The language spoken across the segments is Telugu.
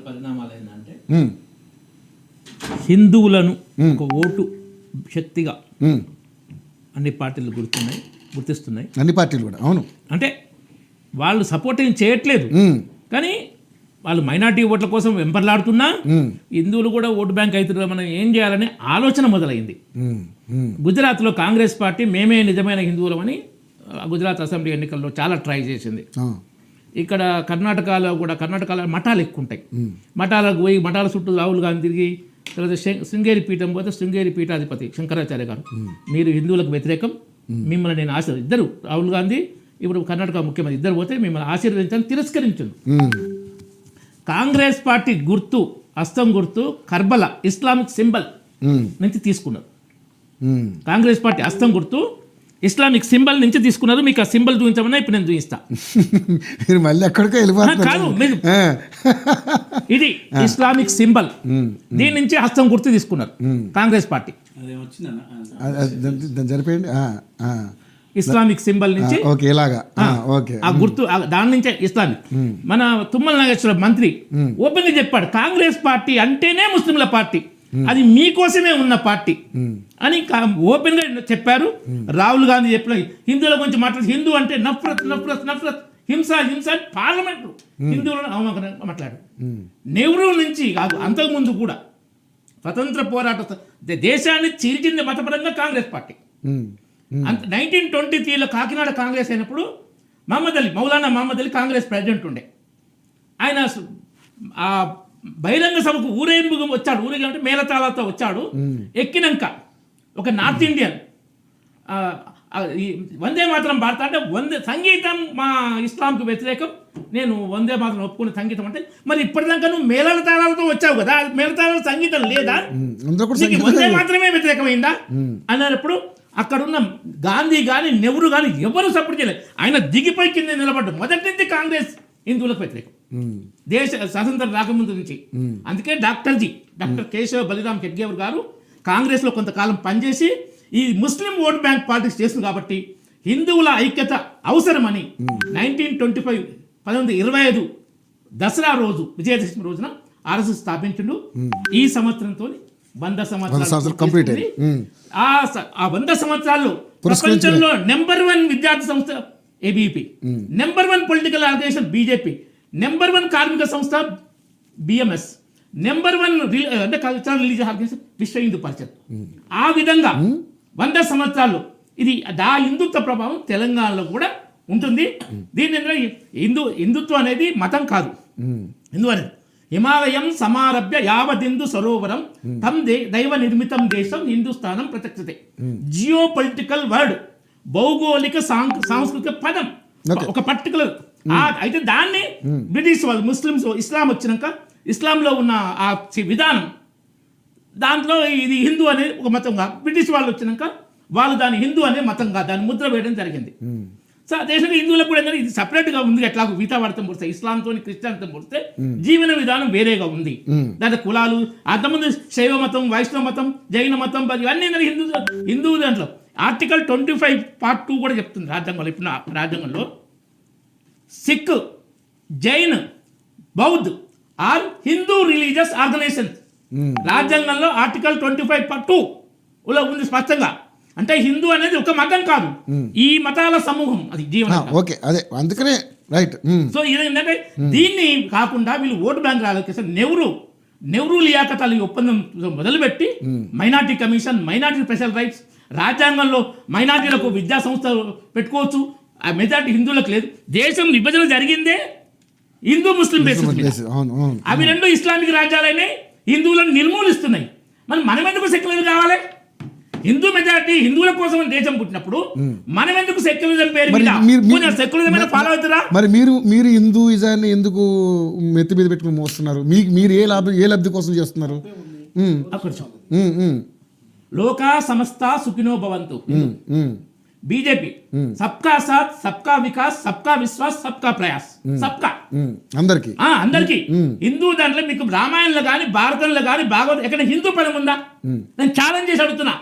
పరిణామాలు ఏంటంటే హిందువులను ఒక ఓటు శక్తిగా అన్ని పార్టీలు గుర్తిస్తున్నాయి. అన్ని పార్టీలు కూడా అవును. అంటే వాళ్ళు సపోర్ట్ ఏం చేయట్లేదు, కానీ వాళ్ళు మైనార్టీ ఓట్ల కోసం వెంపర్లాడుతున్నా హిందువులు కూడా ఓటు బ్యాంక్ అవుతున్నారు, మనం ఏం చేయాలనే ఆలోచన మొదలైంది. గుజరాత్లో కాంగ్రెస్ పార్టీ మేమే నిజమైన హిందువులమని గుజరాత్ అసెంబ్లీ ఎన్నికల్లో చాలా ట్రై చేసింది. ఇక్కడ కర్ణాటకలో మఠాలు ఎక్కువ ఉంటాయి. మఠాలకు పోయి మఠాల చుట్టూ రాహుల్ గాంధీ తిరిగి, తర్వాత శృంగేరి పీఠం పోతే శృంగేరి పీఠాధిపతి శంకరాచార్య గారు మీరు హిందువులకు వ్యతిరేకం, మిమ్మల్ని నేను ఇద్దరు రాహుల్ గాంధీ ఇప్పుడు కర్ణాటక ముఖ్యమంత్రి ఇద్దరు పోతే మిమ్మల్ని ఆశీర్వదించాలని తిరస్కరించింది. కాంగ్రెస్ పార్టీ గుర్తు హస్తం గుర్తు కర్బల ఇస్లామిక్ సింబల్ నుంచి తీసుకున్నారు. కాంగ్రెస్ పార్టీ హస్తం గుర్తు ఇస్లామిక్ సింబల్ నుంచి తీసుకున్నారు. మీకు ఆ సింబల్ చూపించమన్నా ఇప్పుడు నేను చూపిస్తా. మళ్ళీ ఎక్కడికో వెళ్ళిపోతున్నారు. కాదు, ఇది ఇస్లామిక్ సింబల్, దీని నుంచి హస్తం గుర్తు తీసుకున్నారు కాంగ్రెస్ పార్టీ. జరిపోయింది ఇస్లామిక్ సింబల్ నుంచి ఆ గుర్తు, దాని నుంచే ఇస్లామిక్. మన తుమ్మల నాగేశ్వర మంత్రి ఓపెన్ గా చెప్పాడు, కాంగ్రెస్ పార్టీ అంటేనే ముస్లింల పార్టీ, అది మీకోసమే ఉన్న పార్టీ అని ఓపెన్ గా చెప్పారు. రాహుల్ గాంధీ చెప్పిన హిందువుల గురించి మాట్లాడి, హిందూ అంటే నఫరత్ నఫరత్ నఫరత్, హింస హింస అని పార్లమెంట్ హిందువులను అవమానంగా మాట్లాడారు. నెహ్రూ నుంచి కాదు, అంతకుముందు కూడా స్వతంత్ర పోరాట దేశాన్ని చీల్చింది మతపరంగా కాంగ్రెస్ పార్టీ. 1923లో కాకినాడ కాంగ్రెస్ అయినప్పుడు మౌలానా మహమ్మద్ అలీ కాంగ్రెస్ ప్రెసిడెంట్ ఉండే. ఆయన ఆ బహిరంగ సభకు ఊరేగింపు వచ్చాడు. ఊరేగింపు అంటే మేళతాళాలతో వచ్చాడు. ఎక్కినాక ఒక నార్త్ ఇండియన్ వందే మాత్రం పాడతా అంటే సంగీతం మా ఇస్లాంకు వ్యతిరేకం, నేను వందే మాత్రం ఒప్పుకునే సంగీతం అంటే, మరి ఇప్పటిదాకా నువ్వు మేళల తాళాలతో వచ్చావు కదా, మేళతాళాల సంగీతం లేదా, వందే మాత్రమే వ్యతిరేకమైందా అన్నప్పుడు అక్కడున్న గాంధీ కానీ నెహ్రూ కానీ ఎవరు సపోర్ట్ చేయలేదు. ఆయన దిగిపోయి కింద నిలబడ్డాడు. మొదటి నుంచి కాంగ్రెస్ హిందువులకు వ్యతిరేకం, దేశ స్వాతంత్రం రాకముందు నుంచి. అందుకే డాక్టర్ కేశవ బలిరామ్ హెడ్గేవర్ గారు కాంగ్రెస్లో కొంతకాలం పనిచేసి ఈ ముస్లిం ఓట్ బ్యాంక్ పాలిటిక్స్ చేస్తుంది కాబట్టి హిందువుల ఐక్యత అవసరమని 1925 దసరా రోజు, విజయదశమి రోజున ఆర్ఎస్ఎస్ స్థాపించిండు. ఈ సంవత్సరంతో 100 సంవత్సరాలు కంప్లీట్. ఆ 100 సంవత్సరాల్లో ప్రపంచంలో నెంబర్ 1 విద్యార్థి సంస్థ ABVP, number 1 political organisation BJP, number 1 కార్మిక సంస్థ బిఎంఎస్, నెంబర్ 1 అంటే కల్చరల్ రిలీజియస్ ఆర్గనైజేషన్ విశ్వ హిందూ పరిషత్. ఆ విధంగా 100 సంవత్సరాల్లో ఇది హిందుత్వ ప్రభావం తెలంగాణలో కూడా ఉంటుంది. దీని హిందుత్వం అనేది మతం కాదు. హిందూ అనేది హిమాలయం సమారభ్య యావదిందు సరోవరం తం దైవ నిర్మితం దేశం హిందుస్థానం ప్రత్యక్షతే. జియో పొలిటికల్ వర్డ్, భౌగోళిక సాంస్కృతిక పదం, ఒక పర్టికులర్. అయితే దాన్ని బ్రిటిష్ వాళ్ళు, ముస్లిమ్స్, ఇస్లాం వచ్చినాక ఇస్లాంలో ఉన్న ఆ విధానం, దాంట్లో ఇది హిందూ అనేది ఒక మతంగా, బ్రిటిష్ వాళ్ళు వచ్చినాక వాళ్ళు దాన్ని హిందూ అనే మతంగా దాన్ని ముద్ర వేయడం జరిగింది. సో దేశంలో హిందువులకు కూడా ఇది సపరేట్గా ఉంది. ఎట్లా వీతావాడతం పొడితే, ఇస్లాంతో క్రిస్టియన్తో పొడితే జీవన విధానం వేరేగా ఉంది. దాంట్లో కులాలు, అంతకుముందు శైవ మతం, వైష్ణవ మతం, జైన మతం, ఇవన్నీ హిందూ దాంట్లో ఆర్టికల్ 25 పార్ట్ 2 కూడా చెప్తుంది రాజ్యాంగంలో. ఇప్పుడు రాజ్యాంగంలో Sikh, Jain, Bauddh or Hindu religious organisation. రాజ్యాంగంలో ఆర్టికల్ 25 పార్ట్ 2లో ఉంది స్పష్టంగా. అంటే హిందూ అనేది ఒక మతం కాదు, ఈ మతాల సమూహం, అది జీవనం. ఓకే, అదే అందుకనే రైట్. సో ఇదేంటంటే దీన్ని కాకుండా వీళ్ళు ఓటు బ్యాంక్ రాలేదు. నెహ్రూ లియాఖత్ అలీ ఒప్పందం మొదలుపెట్టి minority commission, minority special rights, రాజ్యాంగంలో మైనార్టీలకు విద్యా సంస్థ పెట్టుకోవచ్చు, ఆ మెజార్టీ హిందువులకు లేదు. దేశం విభజన జరిగిందే హిందూ ముస్లిం బేసిస్. అవి రెండు ఇస్లామిక్ రాజ్యాలైనా హిందువులను నిర్మూలిస్తున్నాయి. మనం ఎందుకు సెక్యులర్ కావాలి? హిందూ మెజారిటీ హిందువుల కోసం దేశం పుట్టినప్పుడు మనం ఎందుకు సెక్యులరిజం పేరు మీద సెక్యులరిజం ఫాలో అవుతారా? మరి మీరు హిందూయిజాన్ని ఎందుకు మెత్తి మీద పెట్టుకుని మోస్తున్నారు? మీరు ఏ లబ్ధి కోసం చేస్తున్నారు? లోకా సమస్త సుఖినో భవంతు. బీజేపీ సబ్కా సాత్, సబ్కా వికాస్, సబ్కా విశ్వాస్, సబ్కా ప్రయాస్, సబ్కా అందరికి. హిందూ దాంట్లో మీకు రామాయణంలో కానీ భారతంలో కానీ భాగవతం ఎక్కడ హిందూ పదం ఉందా? నేను ఛాలెంజ్ చేసి అడుగుతున్నా.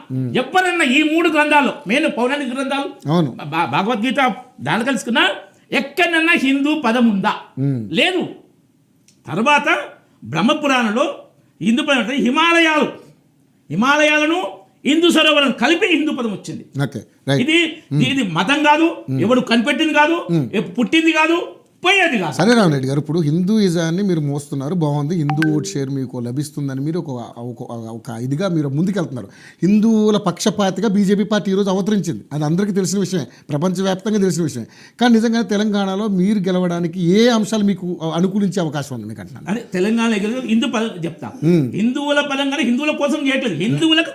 ఎవరన్నా ఈ 3 గ్రంథాల్లో, నేను పౌరాణిక గ్రంథాలు, భగవద్గీత దాని కలుసుకున్నా, ఎక్కడన్నా హిందూ పదం ఉందా? లేదు. తర్వాత బ్రహ్మపురాణంలో హిందూ పదం అంటే హిమాలయాలను హిందూ సరోవరం కలిపి హిందూ పదం వచ్చింది. Okay right. ఇది మతం కాదు, ఎవడు కనిపెట్టింది కాదు, పుట్టింది కాదు, పోయేది కాదు. సరే రామరెడ్డి గారు, ఇప్పుడు హిందూయిజాన్ని మీరు మోస్తున్నారు, బాగుంది, హిందూ ఓట్ షేర్ మీకు లభిస్తుందని మీరు ఒక ఇదిగా మీరు ముందుకెళ్తున్నారు. హిందువుల పక్షపాతిగా బీజేపీ పార్టీ ఈరోజు అవతరించింది, అది అందరికీ తెలిసిన విషయమే, ప్రపంచవ్యాప్తంగా తెలిసిన విషయమే. కానీ నిజంగా తెలంగాణలో మీరు గెలవడానికి ఏ అంశాలు మీకు అనుకూలించే అవకాశం ఉంది మీకు అంటున్నాను? అదే తెలంగాణ హిందూ పదం చెప్తా, హిందువుల పదంగా హిందువుల కోసం చేయట్లేదు, హిందువులకు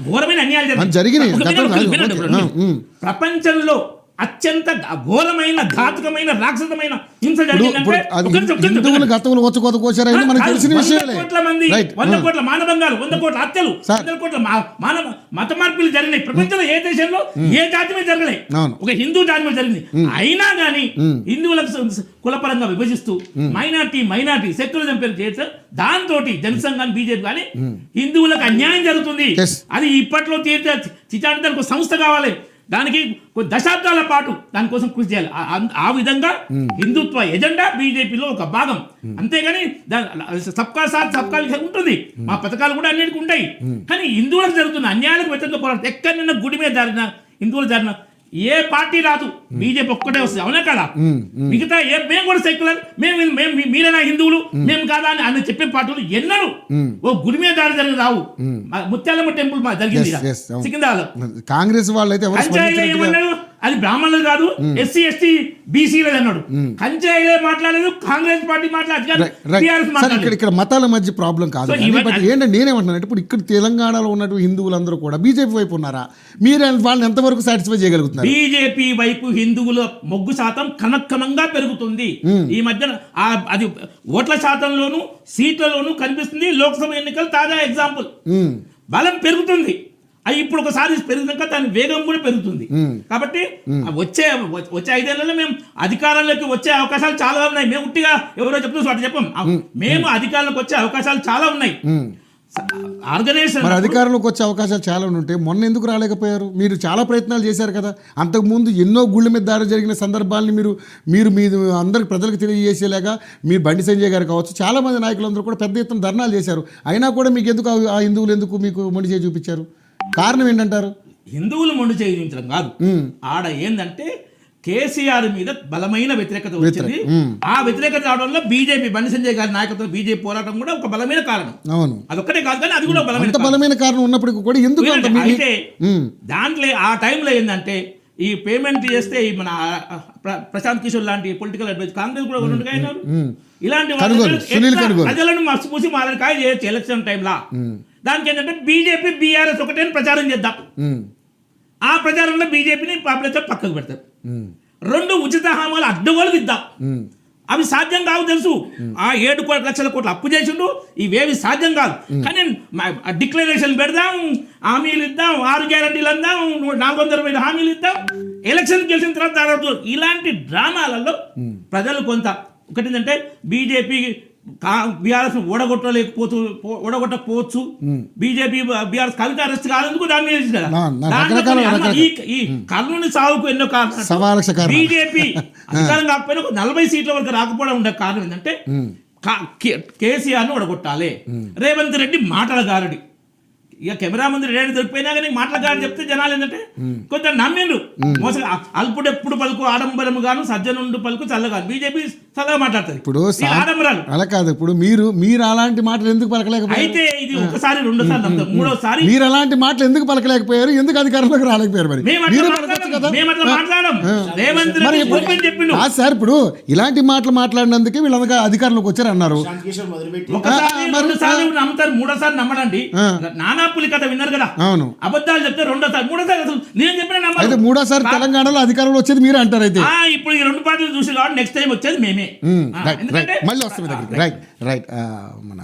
ఘోరమైన అన్యాయాలు జరిగినాయి. ప్రపంచంలో అత్యంత ఘోరమైన ఘాతుకమైన రాక్షసమైన హింస జరిగిందంటే కోట్ల మంది, 100 కోట్ల మానభంగాలు, 100 కోట్ల హత్యలు, 100 కోట్ల మానవ మత మార్పులు జరిగినాయి. ప్రపంచంలో ఏ దేశంలో ఏ జాతి మీద జరగలే, ఒక హిందూ జాతి మీద జరిగింది. అయినా కానీ హిందువులకు కులపరంగా విభజిస్తూ మైనార్టీ సెక్యులరిజం పేరు చేస్తే దాంతో జనసంఘాన్ని బీజేపీ కానీ హిందువులకు అన్యాయం జరుగుతుంది. అది ఇప్పట్లో తీర్చడానికి ఒక సంస్థ కావాలి, దానికి దశాబ్దాల పాటు దానికోసం కృషి చేయాలి. ఆ విధంగా హిందుత్వ ఎజెండా బీజేపీలో ఒక భాగం. అంతేగాని సబ్కా సాత్ సబ్కా వికాస్ ఉంటుంది, మా పథకాలు కూడా అన్నిటికీ ఉంటాయి. కానీ హిందువులకు జరుగుతున్న అన్యాయాలకు వ్యతిరేకంగా పోరాటం, ఎక్కడైనా గుడి మీద జరిగిన హిందువులు జరిగిన ఏ పార్టీ రాదు, బీజేపీ ఒక్కటే వస్తుంది. అవునా కదా? మిగతా మేము కూడా సెక్యులర్, మీరైనా హిందువులు, మేము కాదా అని చెప్పే పార్టీలు ఎన్నడూ ఓ గుడి మీద దాడి జరిగి రావు. ముత్యాలమ్మ టెంపుల్ జరిగింది సికింద్రాబాద్, కాంగ్రెస్ వాళ్ళు అయితే ఏమన్నారు, అది బ్రాహ్మణులు కాదు, ఎస్సీ ఎస్టీ బీసీలు అన్నాడు. కంచాయిలే మాట్లాడలేదు, కాంగ్రెస్ పార్టీ మాట్లాడలేదు. ఇక్కడ మతాల మధ్య ప్రాబ్లం కాదు. ఏంటంటే నేనేమంటున్నాను, ఇప్పుడు ఇక్కడ తెలంగాణలో ఉన్నటువంటి హిందువులందరూ కూడా బీజేపీ వైపు ఉన్నారా? మీరు వాళ్ళని ఎంతవరకు సాటిస్ఫై చేయగలుగుతున్నారు? బీజేపీ వైపు హిందువుల మొగ్గు శాతం క్రమక్రమంగా పెరుగుతుంది. ఈ మధ్యన అది ఓట్ల శాతంలోను సీట్లలోనూ కనిపిస్తుంది. లోక్సభ ఎన్నికలు తాజా ఎగ్జాంపుల్. బలం పెరుగుతుంది. అది ఇప్పుడు ఒకసారి పెరిగినాక దాని వేగం కూడా పెరుగుతుంది. కాబట్టి వచ్చే 5 ఏళ్లలో మేము అధికారంలోకి వచ్చే అవకాశాలు చాలా ఉన్నాయి. మేము ఉట్టిగా ఎవరో చెప్తున్నా అటు చెప్పం, మేము అధికారంలోకి వచ్చే అవకాశాలు చాలా ఉన్నాయి. ఆర్గనైజేషన్ అధికారంలోకి వచ్చే అవకాశాలు చాలా ఉంటే మొన్న ఎందుకు రాలేకపోయారు? మీరు చాలా ప్రయత్నాలు చేశారు కదా. అంతకుముందు ఎన్నో గుళ్ళ మీద దాడి జరిగిన సందర్భాలని మీరు అందరికి ప్రజలకు తెలియజేసేలాగా మీరు బండి సంజయ్ గారు కావచ్చు, చాలా మంది నాయకులందరూ కూడా పెద్ద ఎత్తున ధర్నాలు చేశారు. అయినా కూడా మీకు ఎందుకు ఆ హిందువులు ఎందుకు మీకు మొండి చేయి చూపించారు? కారణం ఏంటంటారు? హిందువులు మొండి చేయి చూపించడం కాదు, ఆడ ఏంటంటే కేసీఆర్ మీద బలమైన వ్యతిరేకత వచ్చింది. ఆ వ్యతిరేకత రావడంలో బీజేపీ బండి సంజయ్ గారి నాయకత్వం బీజేపీ పోరాటం కూడా ఒక బలమైన కారణం. అవును, అదొక్కటే కాదు కానీ అది కూడా బలమైన కారణం ఉన్నప్పటికీ కూడా ఎందుకు అయితే దాంట్లో ఆ టైంలో ఏంటంటే ఈ పేమెంట్ చేస్తే మన ప్రశాంత్ కిషోర్ లాంటి పొలిటికల్ అడ్వైజ్ కాంగ్రెస్ కూడా ఉన్నట్టుగా అయినారు. ఇలాంటి ప్రజలను మసిపూసి మారకాయ చేయొచ్చు ఎలక్షన్ టైంలో. దానికి ఏంటంటే బీజేపీ బీఆర్ఎస్ ఒకటే ప్రచారం చేద్దాం, ఆ ప్రచారంలో బీజేపీని పాపులేషన్ పక్కకు పెడతారు. 2 ఉచిత హామీలు అడ్డగోలు ఇద్దాం, అవి సాధ్యం కావు తెలుసు. ఆ 7 లక్షల కోట్లు అప్పు చేసిండు, ఇవేవి సాధ్యం కాదు. కానీ డిక్లరేషన్ పెడదాం, హామీలు ఇద్దాం, 6 గ్యారంటీలు అందాం, 420 హామీలు ఇద్దాం, ఎలక్షన్ గెలిచిన తర్వాత ఇలాంటి డ్రామాలలో ప్రజలు కొంత ఒకటి ఏంటంటే బీజేపీ బీఆర్ఎస్ ఓడగొట్టకపోవచ్చు, బీజేపీ బీఆర్ఎస్ కవిత అరెస్ట్ కాలేందుకు దాని మీద ఈ కర్నూలు సాగుకు ఎన్నో కారణాలు. బీజేపీ అధికారం కాకపోయినా 40 సీట్ల వరకు రాకపోవడం ఉండే కారణం ఏంటంటే కేసీఆర్ను ఓడగొట్టాలి. రేవంత్ రెడ్డి మాటల గారడి, ఇక కెమెరా ముందు రెడీ దొరికిపోయినా కానీ మాటల గారు చెప్తే జనాలు ఏంటంటే కొంచెం నమ్మిండ్రు. మోసగా అల్పుడెప్పుడు పలుకు ఆడంబరము గాను సజ్జనుండు పలుకు చల్లగాను. బీజేపీ చల్లగా మాట్లాడుతుంది, ఇప్పుడు ఆడంబరాలు అలా కాదు. ఇప్పుడు మీరు అలాంటి మాటలు ఎందుకు పలకలేకపోయారు? అయితే ఇది ఒకసారి 2 సార్లు 3వసారి మీరు అలాంటి మాటలు ఎందుకు పలకలేకపోయారు? ఎందుకు అధికారంలోకి రాలేకపోయారు? మరి సార్ ఇప్పుడు ఇలాంటి మాటలు మాట్లాడినందుకే వీళ్ళందరూ అధికారంలోకి వచ్చారు అన్నారు. నమ్ముతారు, 3వసారి నమ్మడండి. నానా పులి కథ విన్నారు కదా, అవును, అబద్ధాలు చెప్తే 2వసారి అసలు నేను చెప్పిన అయితే 3వసారి తెలంగాణలో అధికారంలో వచ్చేది మీరు అంటారు. అయితే ఇప్పుడు ఈ 2 పార్టీలు చూసి కాబట్టి నెక్స్ట్ టైం వచ్చేది మేమే. మళ్ళీ వస్తుంది. రైట్ మన